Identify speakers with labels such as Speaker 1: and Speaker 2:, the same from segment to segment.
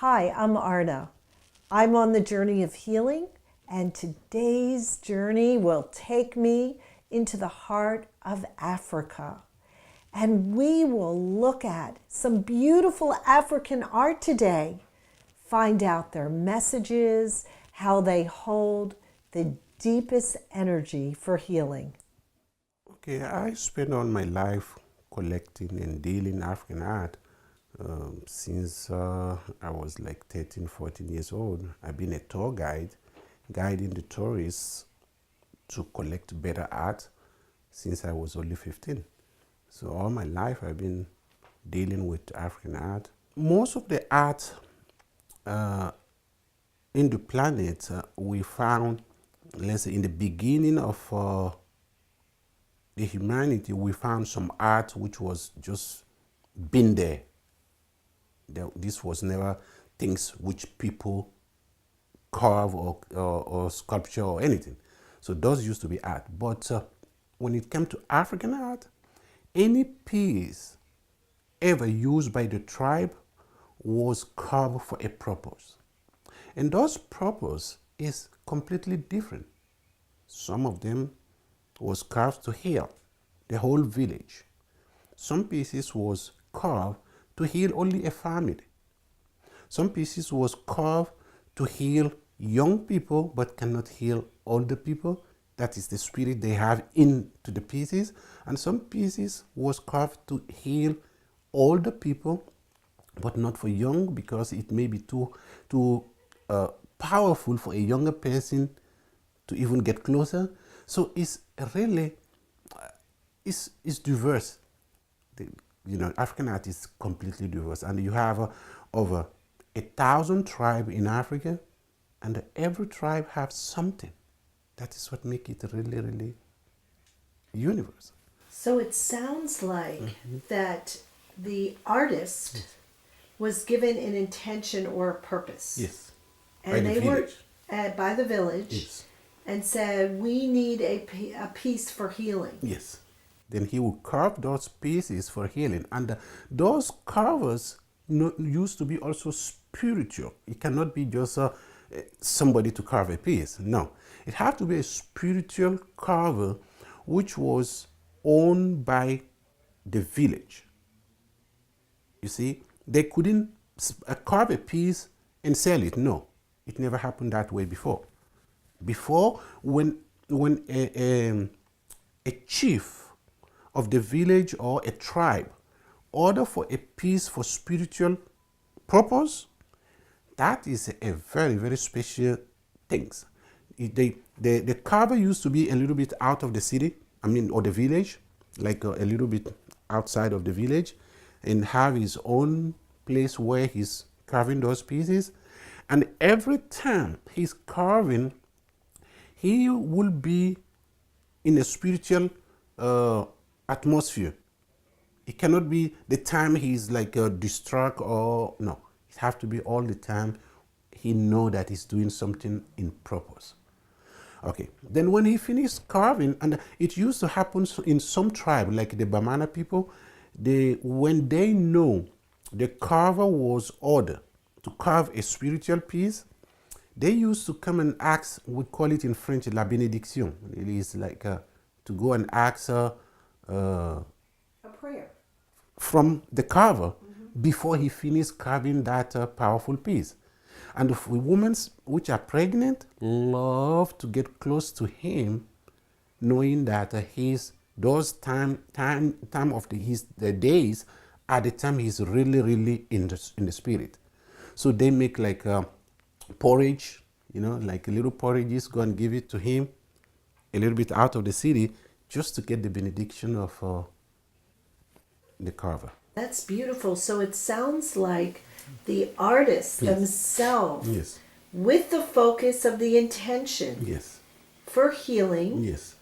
Speaker 1: Hi, I'm Arna. I'm on the journey of healing, and today's journey will take me into the heart of Africa. And we will look at some beautiful African art today, find out their messages, how they hold the deepest energy for healing.
Speaker 2: Okay, I spent all my life collecting and dealing African art since I was like 13, 14 years old. I've been a tour guide, guiding the tourists to collect better art since I was only 15. So all my life I've been dealing with African art. Most of the art in the planet we found, let's say in the beginning of the humanity, we found some art which was just been there. This was never things which people carve or sculpture or anything. So those used to be art. But when it came to African art, any piece ever used by the tribe was carved for a purpose. And those purpose is completely different. Some of them was carved to heal the whole village. Some pieces was carved to heal only a family. Some pieces was carved to heal young people but cannot heal older people. That is the spirit they have into the pieces. And some pieces was carved to heal older people but not for young, because it may be too powerful for a younger person to even get closer. So it's really it's diverse. African art is completely diverse, and you have over 1,000 tribes in Africa, and every tribe has something. That is what makes it really, really universal.
Speaker 1: So it sounds like that the artist was given an intention or a purpose.
Speaker 2: Yes.
Speaker 1: And they were by the village.
Speaker 2: Yes.
Speaker 1: And said, we need a piece for healing.
Speaker 2: Yes. Then he would carve those pieces for healing. And those carvers used to be also spiritual. It cannot be just somebody to carve a piece. No. It had to be a spiritual carver which was owned by the village. You see, they couldn't carve a piece and sell it. No. It never happened that way before. Before, when a chief of the village or a tribe order for a piece for spiritual purpose, that is a very, very special thing. The carver used to be a little bit out of the city, or the village, like a little bit outside of the village, and have his own place where he's carving those pieces. And every time he's carving, he will be in a spiritual atmosphere. It cannot be the time he's like distraught or no. It has to be all the time he know that he's doing something in purpose. Okay. Then when he finished carving, and it used to happen in some tribe, like the Bamana people, when they know the carver was ordered to carve a spiritual piece, they used to come and ask, we call it in French, la bénédiction. It is like to go and ask a
Speaker 1: prayer
Speaker 2: from the carver before he finished carving that powerful piece. And the women which are pregnant love to get close to him, knowing that those time of the days are the time he's really, really in the spirit. So they make like porridge, like a little porridges, go and give it to him a little bit out of the city just to get the benediction of the carver.
Speaker 1: That's beautiful. So it sounds like the artists themselves,
Speaker 2: yes,
Speaker 1: with the focus of the intention,
Speaker 2: yes,
Speaker 1: for healing,
Speaker 2: yes,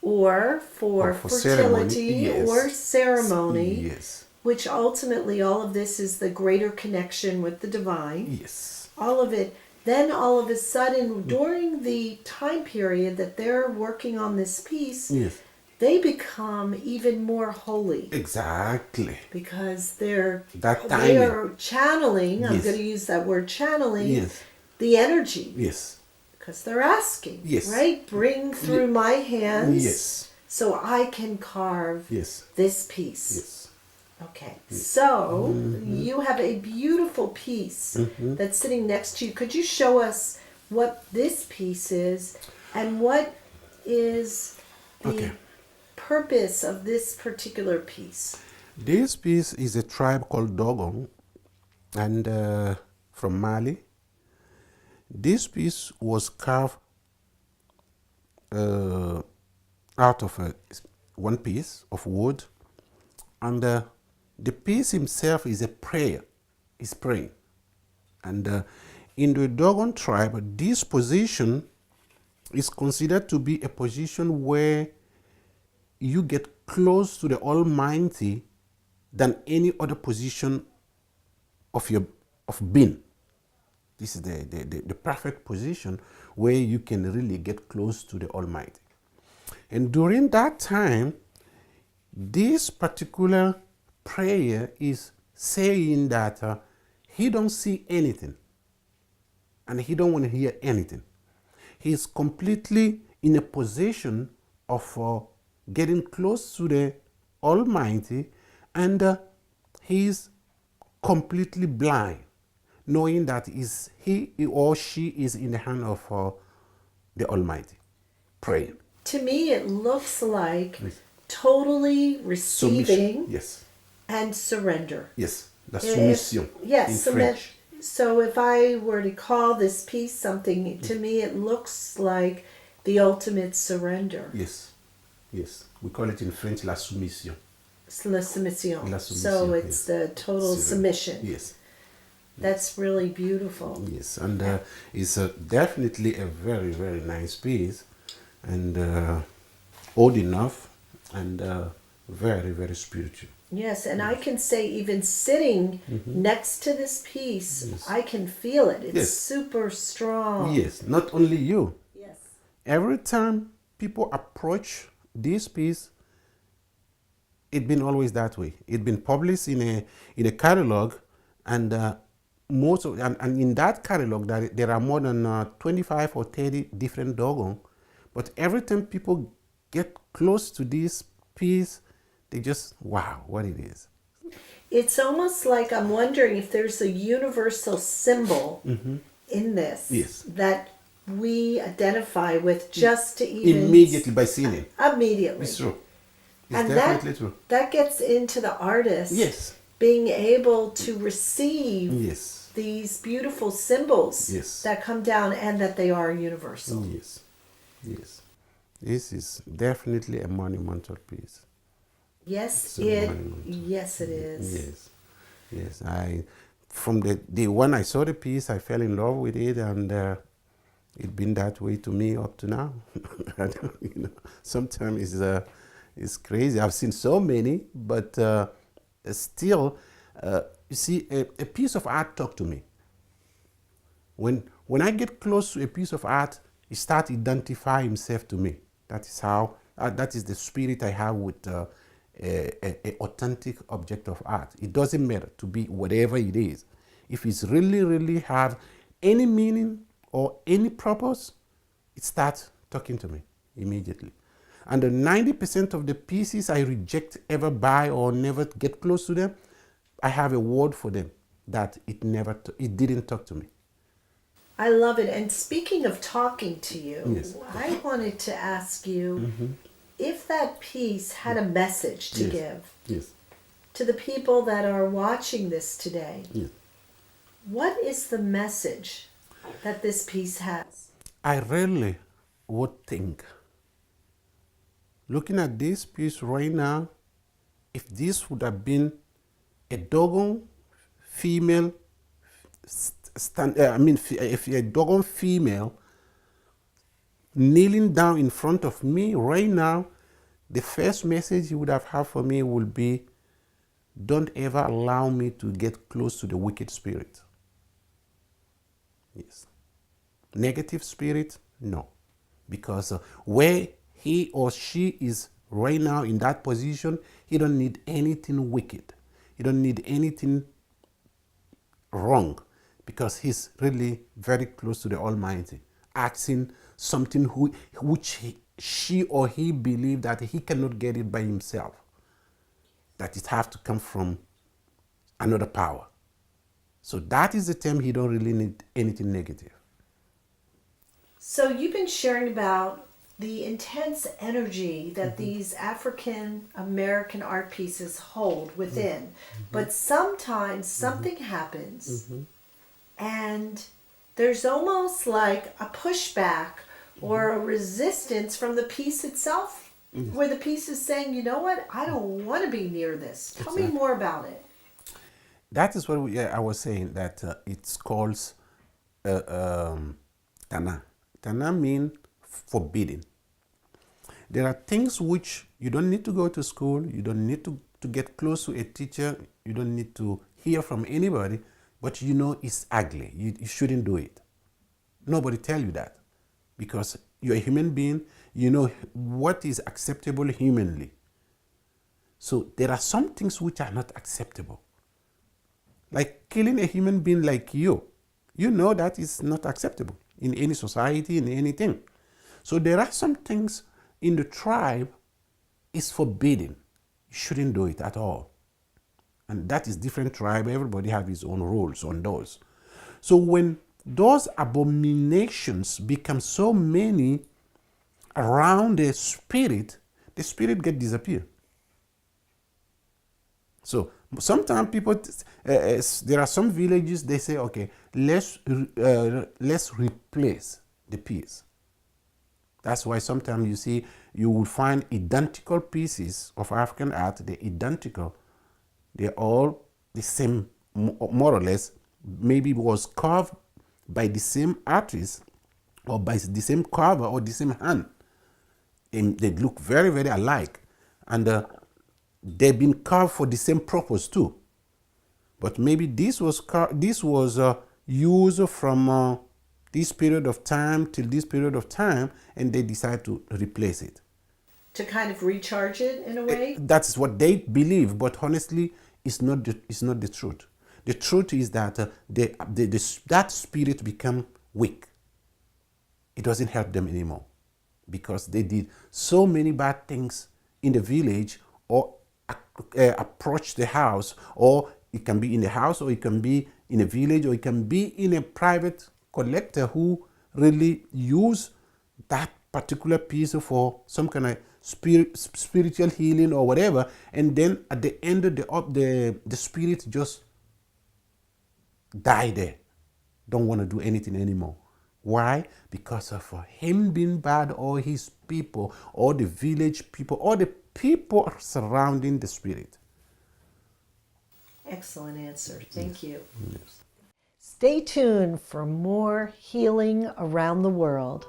Speaker 1: or for fertility
Speaker 2: ceremony, yes,
Speaker 1: or ceremony,
Speaker 2: yes,
Speaker 1: which ultimately all of this is the greater connection with the divine.
Speaker 2: yes,
Speaker 1: all of it. Then all of a sudden, during the time period that they're working on this piece,
Speaker 2: yes,
Speaker 1: they become even more holy
Speaker 2: Exactly.
Speaker 1: because
Speaker 2: That
Speaker 1: they
Speaker 2: timing.
Speaker 1: are channeling. I'm
Speaker 2: Yes.
Speaker 1: going to use that word channeling.
Speaker 2: Yes.
Speaker 1: The energy.
Speaker 2: Yes.
Speaker 1: Because they're asking,
Speaker 2: Yes.
Speaker 1: right? Bring through my hands
Speaker 2: Yes.
Speaker 1: so I can carve
Speaker 2: Yes.
Speaker 1: this piece.
Speaker 2: Yes.
Speaker 1: Okay, so you have a beautiful piece that's sitting next to you. Could you show us what this piece is and what is the
Speaker 2: Okay.
Speaker 1: purpose of this particular piece?
Speaker 2: This piece is a tribe called Dogon, and from Mali. This piece was carved out of one piece of wood, and the piece himself is a prayer. He's praying, and in the Dogon tribe, this position is considered to be a position where you get close to the Almighty than any other position of your of being. This is the perfect position where you can really get close to the Almighty. And during that time, this particular prayer is saying that he don't see anything and he don't want to hear anything. He's completely in a position of getting close to the Almighty, and he's completely blind, knowing that is he or she is in the hand of the Almighty, praying.
Speaker 1: To me, it looks like
Speaker 2: Yes.
Speaker 1: totally
Speaker 2: Submission.
Speaker 1: receiving
Speaker 2: Yes.
Speaker 1: and surrender.
Speaker 2: Yes. The
Speaker 1: If-
Speaker 2: submission
Speaker 1: yes,
Speaker 2: in
Speaker 1: submit.
Speaker 2: French.
Speaker 1: So if I were to call this piece something, to me it looks like the ultimate surrender.
Speaker 2: Yes. Yes. We call it in French la soumission.
Speaker 1: It's la submission.
Speaker 2: La
Speaker 1: So
Speaker 2: submission,
Speaker 1: it's
Speaker 2: yes.
Speaker 1: the total submission.
Speaker 2: Yes.
Speaker 1: That's really beautiful.
Speaker 2: Yes, and it's definitely a very, very nice piece, and old enough, and very, very spiritual.
Speaker 1: Yes, and I can say even sitting next to this piece, I can feel it. It's
Speaker 2: Yes.
Speaker 1: super strong.
Speaker 2: Yes, not only you.
Speaker 1: Yes.
Speaker 2: Every time people approach this piece, it's been always that way. It's been published in a catalog, and most of and in that catalog there are more than 25 or 30 different Dogon. But every time people get close to this piece, they just wow, what it is.
Speaker 1: It's almost like I'm wondering if there's a universal symbol in this
Speaker 2: Yes.
Speaker 1: that we identify with just to even
Speaker 2: Immediately by seeing it.
Speaker 1: immediately.
Speaker 2: It's true. It's
Speaker 1: And
Speaker 2: definitely true.
Speaker 1: that gets into the artist
Speaker 2: Yes.
Speaker 1: being able to receive
Speaker 2: Yes.
Speaker 1: these beautiful symbols
Speaker 2: Yes.
Speaker 1: that come down and that they are universal.
Speaker 2: Yes. Yes. This is definitely a monumental piece.
Speaker 1: Yes,
Speaker 2: So monumental.
Speaker 1: yes it is.
Speaker 2: Yes. Yes. From the day when I saw the piece, I fell in love with it, and it's been that way to me up to now. Sometimes it's crazy. I've seen so many, but still, you see, a piece of art talk to me. When I get close to a piece of art, it starts identify himself to me. That is how. That is the spirit I have with a authentic object of art. It doesn't matter to be whatever it is. If it's really have any meaning or any purpose, it starts talking to me immediately. And the 90% of the pieces I reject ever buy or never get close to them, I have a word for them that it didn't talk to me.
Speaker 1: I love it. And speaking of talking to you,
Speaker 2: Yes.
Speaker 1: I wanted to ask you if that piece had a message to
Speaker 2: Yes.
Speaker 1: give
Speaker 2: Yes.
Speaker 1: to the people that are watching this today.
Speaker 2: Yes.
Speaker 1: What is the message that this piece has?
Speaker 2: I really would think, looking at this piece right now, if this would have been a Dogon female, if a Dogon female kneeling down in front of me right now, the first message he would have had for me would be, don't ever allow me to get close to the wicked spirit. Yes. Negative spirit, no. Because where he or she is right now in that position, he don't need anything wicked. He don't need anything wrong, because he's really very close to the Almighty, asking something she or he believe that he cannot get it by himself, that it have to come from another power. So that is the time he don't really need anything negative.
Speaker 1: So you've been sharing about the intense energy that these African American art pieces hold within. But sometimes something happens and there's almost like a pushback or a resistance from the piece itself, where the piece is saying, you know what, I don't want to be near this. Tell me more about it.
Speaker 2: That is what I was saying, that it's called Tana. Tana means forbidden. There are things which you don't need to go to school, you don't need to get close to a teacher, you don't need to hear from anybody, but you know it's ugly. You shouldn't do it. Nobody tell you that, because you're a human being, you know what is acceptable humanly. So there are some things which are not acceptable. Like killing a human being like you know that is not acceptable in any society, in anything. So there are some things in the tribe is forbidden. You shouldn't do it at all. And that is different tribe. Everybody have his own rules on those. So when those abominations become so many around the spirit get disappear. So sometimes people, there are some villages, they say, okay, let's replace the piece. That's why sometimes you see, you will find identical pieces of African art, they're identical. They're all the same, more or less. Maybe it was carved by the same artist, or by the same carver, or the same hand. And they look very, very alike. And they've been carved for the same purpose too. But maybe this was used from this period of time till this period of time, and they decide to replace it.
Speaker 1: To kind of recharge it in a way?
Speaker 2: That's what they believe, but honestly, it's not the truth. The truth is that that spirit become weak. It doesn't help them anymore, because they did so many bad things in the village, or approach the house, or it can be in the house, or it can be in a village, or it can be in a private collector who really use that particular piece for some kind of spiritual healing or whatever, and then at the end of the spirit just die there, don't want to do anything anymore. Why? Because of him being bad, or his people, or the village people, or the people surrounding the spirit.
Speaker 1: Excellent answer. Thank you.
Speaker 2: Yes.
Speaker 1: Stay tuned for more healing around the world.